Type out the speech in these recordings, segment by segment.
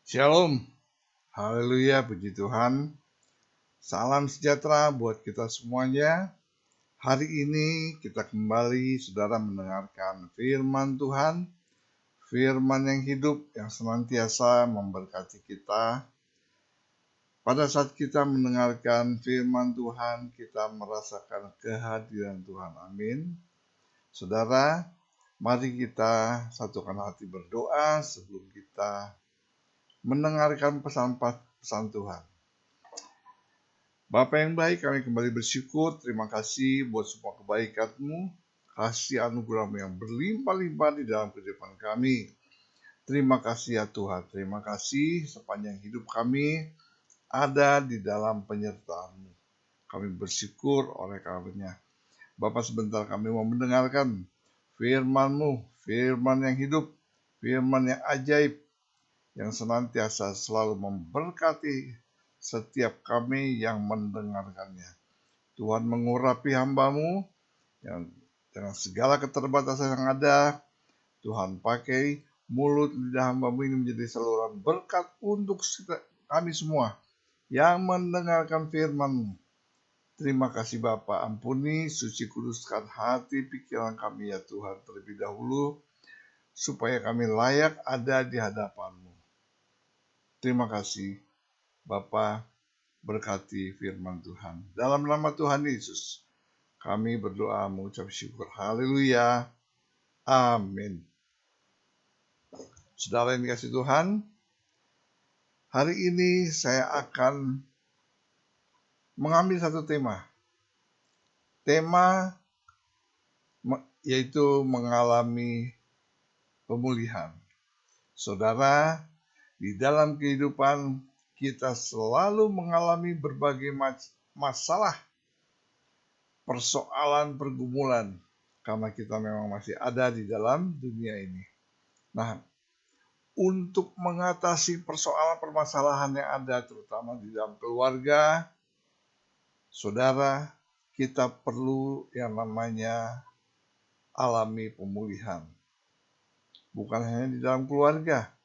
Shalom, haleluya, puji Tuhan. Salam sejahtera buat kita semuanya. Hari ini kita kembali, saudara, mendengarkan firman Tuhan, firman yang hidup, yang senantiasa memberkati kita. Pada saat kita mendengarkan firman Tuhan, kita merasakan kehadiran Tuhan. Amin. Saudara, mari kita satukan hati berdoa sebelum kita mendengarkan pesan-pesan Tuhan. Bapa yang baik, kami kembali bersyukur. Terima kasih buat semua kebaikan-Mu, kasih anugerah-Mu yang berlimpah-limpah di dalam kehidupan kami. Terima kasih ya Tuhan. Terima kasih sepanjang hidup kami ada di dalam penyertaan-Mu. Kami bersyukur oleh karunia. Bapak, sebentar kami mau mendengarkan firman-Mu, firman yang hidup, firman yang ajaib, yang senantiasa selalu memberkati setiap kami yang mendengarkannya. Tuhan mengurapi hamba-Mu yang dengan segala keterbatasan yang ada. Tuhan pakai mulut lidah hamba-Mu ini menjadi saluran berkat untuk kami semua yang mendengarkan firman-Mu. Terima kasih Bapa, ampuni, suci kuduskan hati pikiran kami ya Tuhan terlebih dahulu, supaya kami layak ada di hadapan-Mu. Terima kasih Bapa, berkati firman Tuhan. Dalam nama Tuhan Yesus, kami berdoa mengucap syukur. Haleluya. Amin. Saudara yang dikasihi Tuhan, hari ini saya akan mengambil satu tema. Tema yaitu mengalami pemulihan. Saudara, di dalam kehidupan kita selalu mengalami berbagai masalah, persoalan, pergumulan, karena kita memang masih ada di dalam dunia ini. Nah, untuk mengatasi persoalan permasalahan yang ada, terutama di dalam keluarga, saudara, kita perlu yang namanya alami pemulihan. Bukan hanya di dalam keluarga,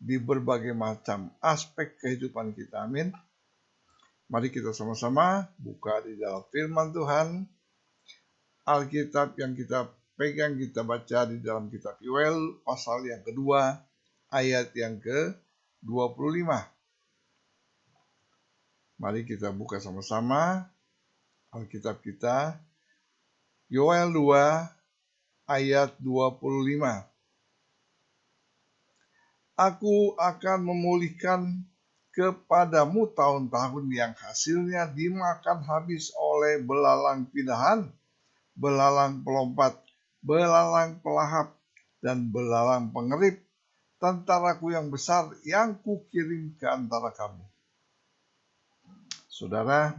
di berbagai macam aspek kehidupan kita. Amin. Mari kita sama-sama buka di dalam firman Tuhan. Alkitab yang kita pegang, kita baca di dalam kitab Yoel, pasal yang kedua, ayat yang ke-25. Mari kita buka sama-sama Alkitab kita, Yoel 2, ayat 25. Aku akan memulihkan kepadamu tahun-tahun yang hasilnya dimakan habis oleh belalang pindahan, belalang pelompat, belalang pelahap, dan belalang pengerip, tentaraku yang besar yang kukirim ke antara kamu. Saudara,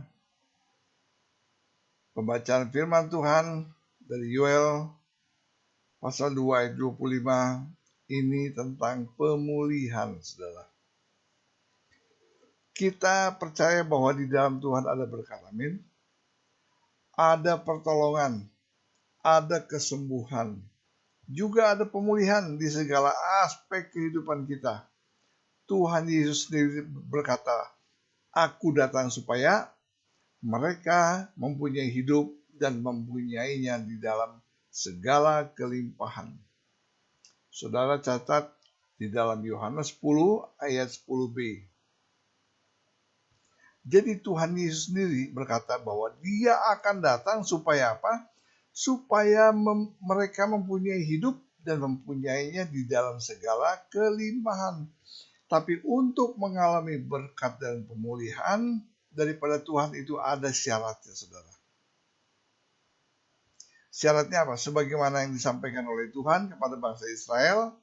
pembacaan firman Tuhan dari Yoel pasal 2 ayat 25 ini tentang pemulihan, saudara. Kita percaya bahwa di dalam Tuhan ada berkat, amin. Ada pertolongan, ada kesembuhan, juga ada pemulihan di segala aspek kehidupan kita. Tuhan Yesus sendiri berkata, Aku datang supaya mereka mempunyai hidup dan mempunyainya di dalam segala kelimpahan. Saudara catat di dalam Yohanes 10 ayat 10b. Jadi Tuhan Yesus sendiri berkata bahwa Dia akan datang supaya apa? Supaya mereka mempunyai hidup dan mempunyainya di dalam segala kelimpahan. Tapi untuk mengalami berkat dan pemulihan daripada Tuhan itu ada syaratnya, saudara. Syaratnya apa? Sebagaimana yang disampaikan oleh Tuhan kepada bangsa Israel,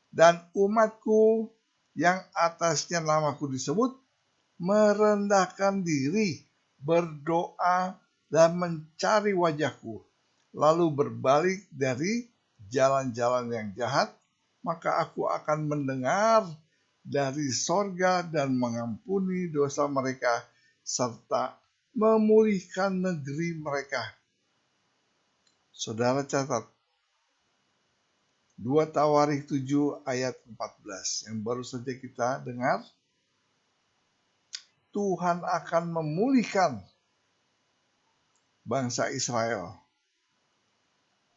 dan umatku yang atasnya namaku disebut, merendahkan diri, berdoa, dan mencari wajahku, lalu berbalik dari jalan-jalan yang jahat, maka aku akan mendengar dari sorga dan mengampuni dosa mereka, serta memulihkan negeri mereka. Saudara catat, 2 Tawarik 7 ayat 14 yang baru saja kita dengar. Tuhan akan memulihkan bangsa Israel.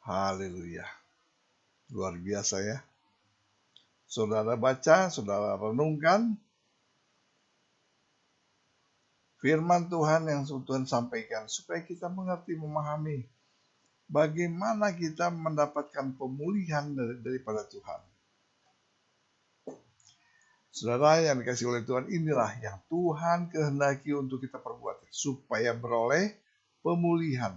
Haleluya. Luar biasa ya. Saudara baca, saudara renungkan firman Tuhan yang Tuhan sampaikan supaya kita mengerti, memahami bagaimana kita mendapatkan pemulihan daripada Tuhan. Saudara yang dikasih oleh Tuhan, inilah yang Tuhan kehendaki untuk kita perbuat supaya beroleh pemulihan.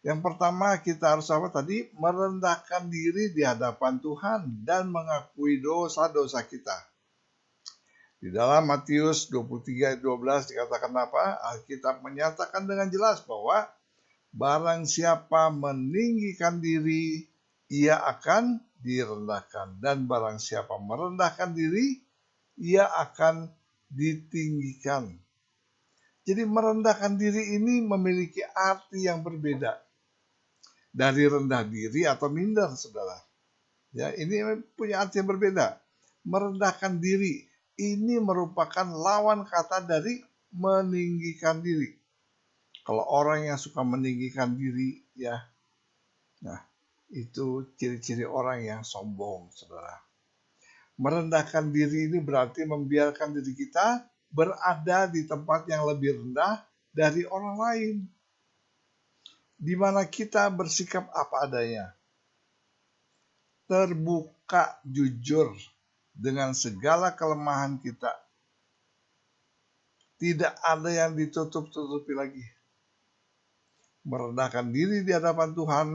Yang pertama kita harus apa tadi? Merendahkan diri di hadapan Tuhan dan mengakui dosa-dosa kita. Di dalam Matius 23 ayat 12 dikatakan apa? Alkitab menyatakan dengan jelas bahwa barang siapa meninggikan diri, ia akan direndahkan. Dan barang siapa merendahkan diri, ia akan ditinggikan. Jadi merendahkan diri ini memiliki arti yang berbeda dari rendah diri atau minder, saudara. Ya, ini punya arti yang berbeda. Merendahkan diri ini merupakan lawan kata dari meninggikan diri. Kalau orang yang suka meninggikan diri, ya, nah itu ciri-ciri orang yang sombong, saudara. Merendahkan diri ini berarti membiarkan diri kita berada di tempat yang lebih rendah dari orang lain, di mana kita bersikap apa adanya, terbuka, jujur dengan segala kelemahan kita. Tidak ada yang ditutup-tutupi lagi. Merendahkan diri di hadapan Tuhan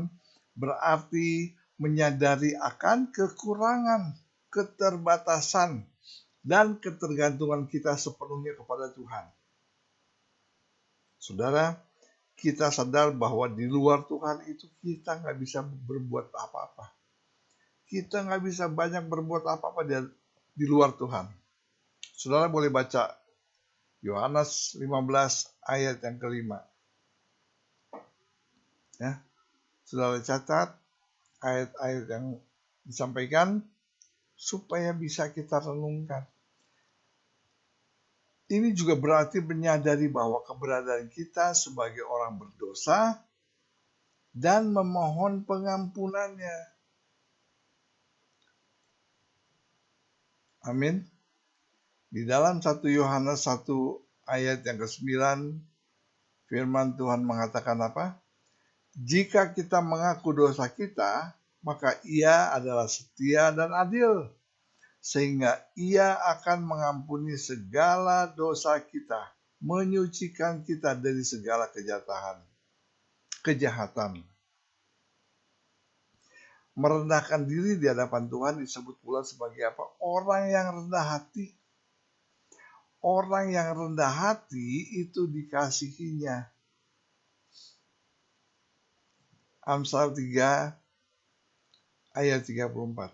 berarti menyadari akan kekurangan, keterbatasan, dan ketergantungan kita sepenuhnya kepada Tuhan. Saudara, kita sadar bahwa di luar Tuhan itu kita nggak bisa berbuat apa-apa. Kita nggak bisa banyak berbuat apa-apa di luar Tuhan. Saudara boleh baca Yohanes 15 ayat yang kelima. Ya, saudara catat ayat-ayat yang disampaikan supaya bisa kita renungkan. Ini juga berarti menyadari bahwa keberadaan kita sebagai orang berdosa dan memohon pengampunannya. Amin. Di dalam 1 Yohanes 1 ayat yang ke-9, firman Tuhan mengatakan apa? Jika kita mengaku dosa kita, maka Ia adalah setia dan adil, sehingga Ia akan mengampuni segala dosa kita, menyucikan kita dari segala kejahatan. Merendahkan diri di hadapan Tuhan disebut pula sebagai apa? Orang yang rendah hati. Orang yang rendah hati itu dikasihinya. Amsal 3 ayat 34.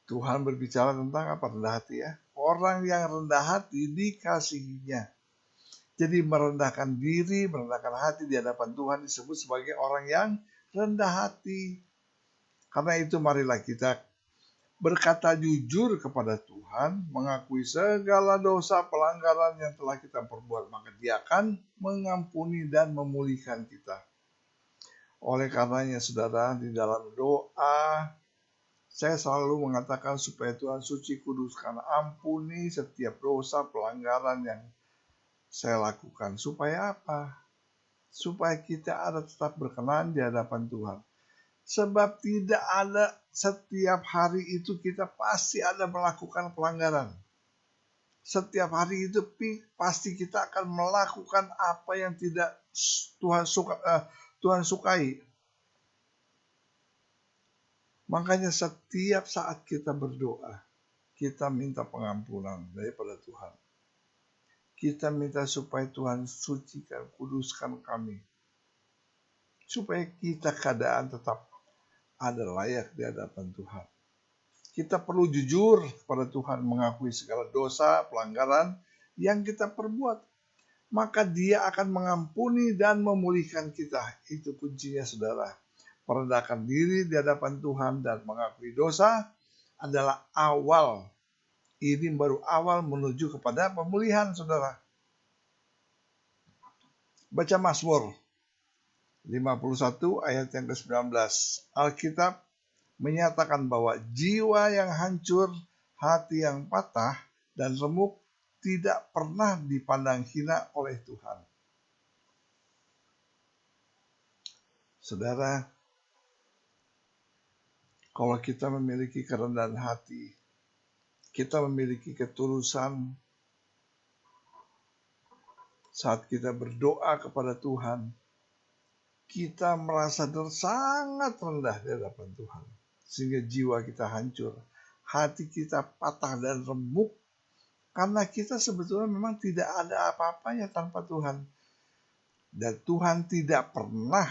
Tuhan berbicara tentang apa rendah hati ya? Orang yang rendah hati dikasihinya. Jadi merendahkan diri, merendahkan hati di hadapan Tuhan disebut sebagai orang yang rendah hati. Karena itu marilah kita berkata jujur kepada Tuhan, mengakui segala dosa pelanggaran yang telah kita perbuat, maka Dia akan mengampuni dan memulihkan kita. Oleh karenanya saudara, di dalam doa saya selalu mengatakan supaya Tuhan suci kuduskan, ampuni setiap dosa pelanggaran yang saya lakukan. Supaya apa? Supaya kita ada tetap berkenan di hadapan Tuhan. Sebab tidak ada setiap hari itu kita pasti ada melakukan pelanggaran. Setiap hari itu pasti kita akan melakukan apa yang tidak Tuhan sukai. Makanya setiap saat kita berdoa, kita minta pengampunan daripada Tuhan. Kita minta supaya Tuhan sucikan, kuduskan kami. Supaya kita keadaan tetap ada layak di hadapan Tuhan. Kita perlu jujur kepada Tuhan, mengakui segala dosa, pelanggaran yang kita perbuat. Maka Dia akan mengampuni dan memulihkan kita. Itu kuncinya saudara. Merendahkan diri di hadapan Tuhan dan mengakui dosa adalah awal. Ini baru awal menuju kepada pemulihan, saudara. Baca Mazmur 51 ayat yang ke-19. Alkitab menyatakan bahwa jiwa yang hancur, hati yang patah, dan remuk tidak pernah dipandang hina oleh Tuhan. Saudara, kalau kita memiliki kerendahan hati, kita memiliki ketulusan saat kita berdoa kepada Tuhan, kita merasa sangat rendah di hadapan Tuhan. Sehingga jiwa kita hancur, hati kita patah dan remuk, karena kita sebetulnya memang tidak ada apa-apanya tanpa Tuhan. Dan Tuhan tidak pernah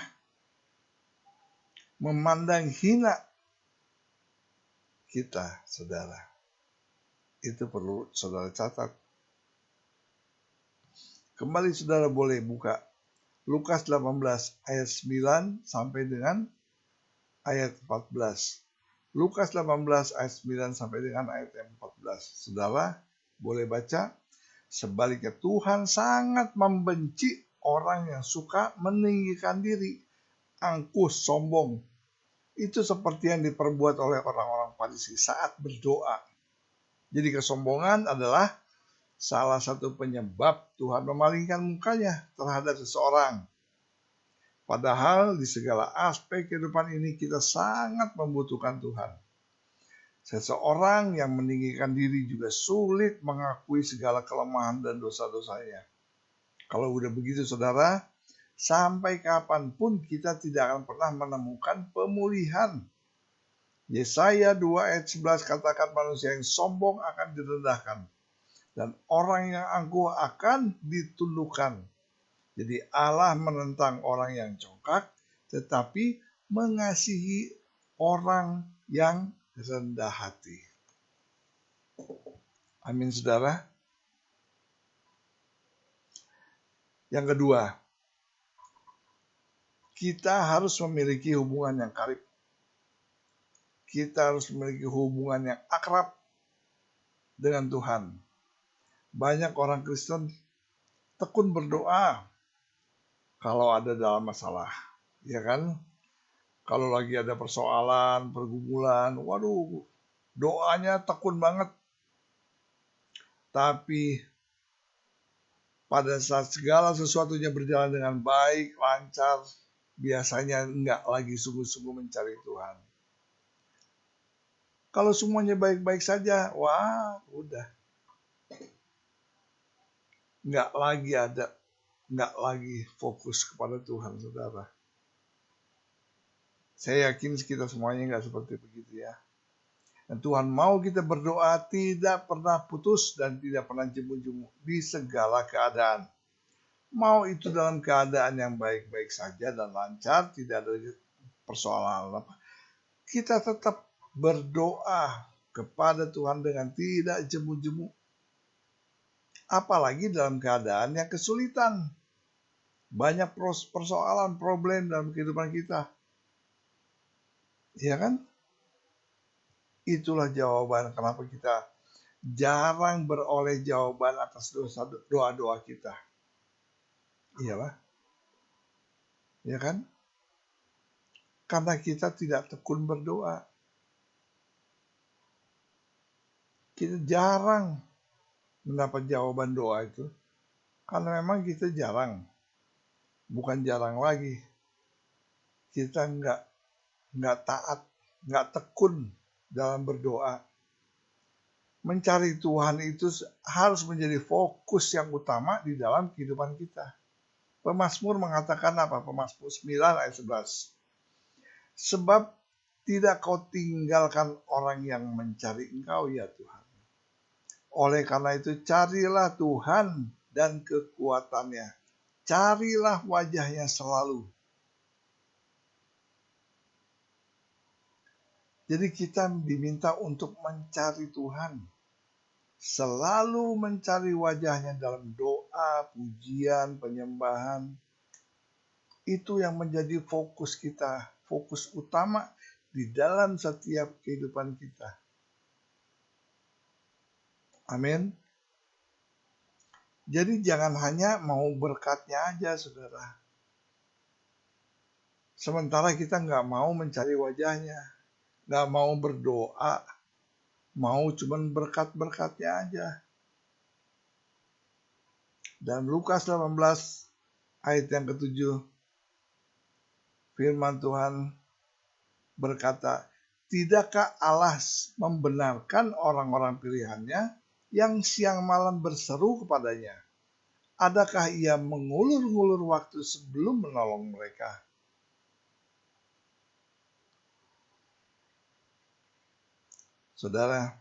memandang hina kita, saudara. Itu perlu saudara catat. Kembali saudara boleh buka Lukas 18 ayat 9 sampai dengan ayat 14. Lukas 18 ayat 9 sampai dengan ayat 14. Saudara boleh baca. Sebaliknya Tuhan sangat membenci orang yang suka meninggikan diri, angkuh, sombong. Itu seperti yang diperbuat oleh orang-orang Farisi saat berdoa. Jadi kesombongan adalah salah satu penyebab Tuhan memalingkan mukanya terhadap seseorang. Padahal di segala aspek kehidupan ini kita sangat membutuhkan Tuhan. Seseorang yang meninggikan diri juga sulit mengakui segala kelemahan dan dosa-dosanya. Kalau udah begitu saudara, sampai kapanpun kita tidak akan pernah menemukan pemulihan. Yesaya 2 ayat 11 katakan manusia yang sombong akan direndahkan, dan orang yang angkuh akan ditundukkan. Jadi Allah menentang orang yang congkak, tetapi mengasihi orang yang rendah hati. Amin, saudara. Yang kedua, kita harus memiliki hubungan yang karib. Kita harus memiliki hubungan yang akrab dengan Tuhan. Banyak orang Kristen tekun berdoa kalau ada dalam masalah, ya kan? Kalau lagi ada persoalan, pergumulan, waduh, doanya tekun banget. Tapi pada saat segala sesuatunya berjalan dengan baik, lancar, biasanya enggak lagi sungguh-sungguh mencari Tuhan. Kalau semuanya baik-baik saja, wah, udah. Enggak lagi fokus kepada Tuhan, saudara. Saya yakin kita semuanya enggak seperti begitu ya. Dan Tuhan mau kita berdoa tidak pernah putus dan tidak pernah jemu-jemu di segala keadaan. Mau itu dalam keadaan yang baik-baik saja dan lancar, tidak ada persoalan apa. Kita tetap berdoa kepada Tuhan dengan tidak jemu-jemu. Apalagi dalam keadaan yang kesulitan. Banyak persoalan, problem dalam kehidupan kita. Iya kan? Itulah jawaban kenapa kita jarang beroleh jawaban atas doa-doa kita. Iyalah. Ya kan? Karena kita tidak tekun berdoa. Kita jarang mendapat jawaban doa itu. Karena memang kita jarang. Bukan jarang lagi. Kita nggak taat, nggak tekun dalam berdoa. Mencari Tuhan itu harus menjadi fokus yang utama di dalam kehidupan kita. Pemazmur mengatakan apa? Pemazmur 9 ayat 11. Sebab tidak kau tinggalkan orang yang mencari Engkau ya Tuhan. Oleh karena itu carilah Tuhan dan kekuatannya. Carilah wajahnya selalu. Jadi kita diminta untuk mencari Tuhan. Selalu mencari wajahnya dalam doa, pujian, penyembahan. Itu yang menjadi fokus kita. fokus utama di dalam setiap kehidupan kita. Amin. Jadi jangan hanya mau berkatnya aja, saudara. Sementara kita nggak mau mencari wajahnya, nggak mau berdoa, mau cuman berkat-berkatnya aja. Dan Lukas 18 ayat yang ke-7, firman Tuhan berkata, tidakkah Allah membenarkan orang-orang pilihannya yang siang malam berseru kepadanya? Adakah ia mengulur-ngulur waktu sebelum menolong mereka? Saudara,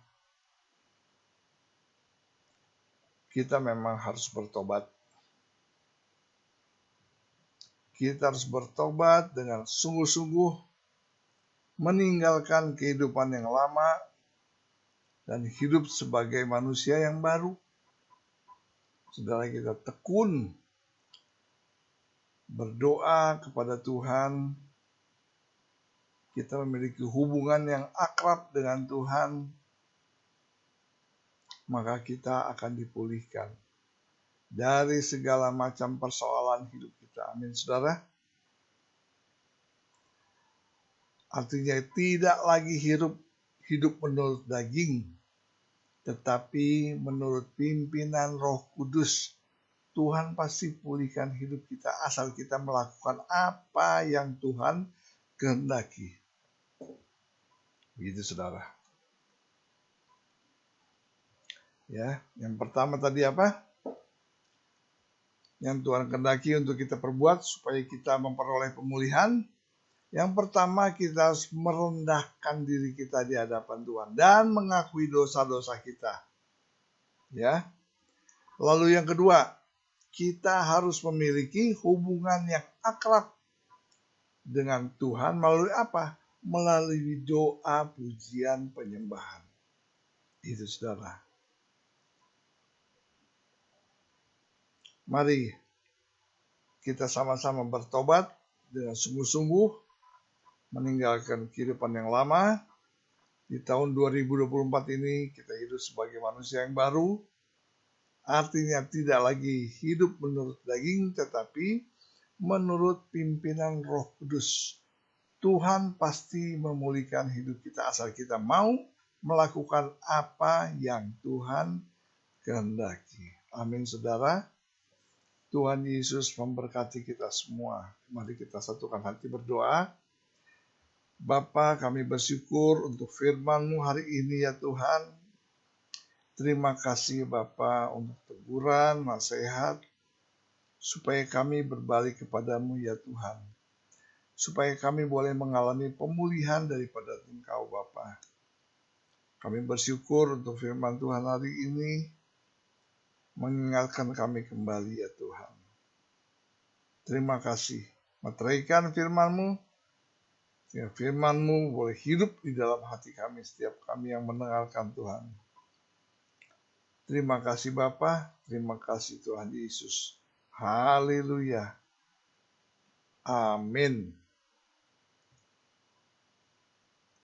kita memang harus bertobat. Kita harus bertobat dengan sungguh-sungguh, meninggalkan kehidupan yang lama, dan hidup sebagai manusia yang baru. Saudara, kita tekun berdoa kepada Tuhan. Kita memiliki hubungan yang akrab dengan Tuhan, maka kita akan dipulihkan dari segala macam persoalan hidup kita. Amin, saudara. Artinya tidak lagi hidup menurut daging, tetapi menurut pimpinan Roh Kudus. Tuhan pasti pulihkan hidup kita asal kita melakukan apa yang Tuhan kehendaki. Begitu, saudara. Ya, yang pertama tadi apa? Yang Tuhan kehendaki untuk kita perbuat supaya kita memperoleh pemulihan. Yang pertama, kita harus merendahkan diri kita di hadapan Tuhan dan mengakui dosa-dosa kita. Ya. Lalu yang kedua, kita harus memiliki hubungan yang akrab dengan Tuhan melalui apa? Melalui doa, pujian, penyembahan. Itu, saudara. Mari kita sama-sama bertobat dengan sungguh-sungguh, meninggalkan kehidupan yang lama. Di tahun 2024 ini kita hidup sebagai manusia yang baru. Artinya tidak lagi hidup menurut daging, tetapi menurut pimpinan Roh Kudus. Tuhan pasti memulihkan hidup kita asal kita mau melakukan apa yang Tuhan kehendaki. Amin, saudara. Tuhan Yesus memberkati kita semua. Mari kita satukan hati berdoa. Bapa, kami bersyukur untuk firman-Mu hari ini ya Tuhan. Terima kasih Bapa untuk teguran, nasihat, supaya kami berbalik kepadamu ya Tuhan. Supaya kami boleh mengalami pemulihan daripada Engkau Bapa. Kami bersyukur untuk firman Tuhan hari ini, mengingatkan kami kembali ya Tuhan. Terima kasih. Meteraikan firman-Mu, sehingga firman-Mu boleh hidup di dalam hati kami, setiap kami yang mendengarkan Tuhan. Terima kasih Bapa, terima kasih Tuhan Yesus. Haleluya. Amin.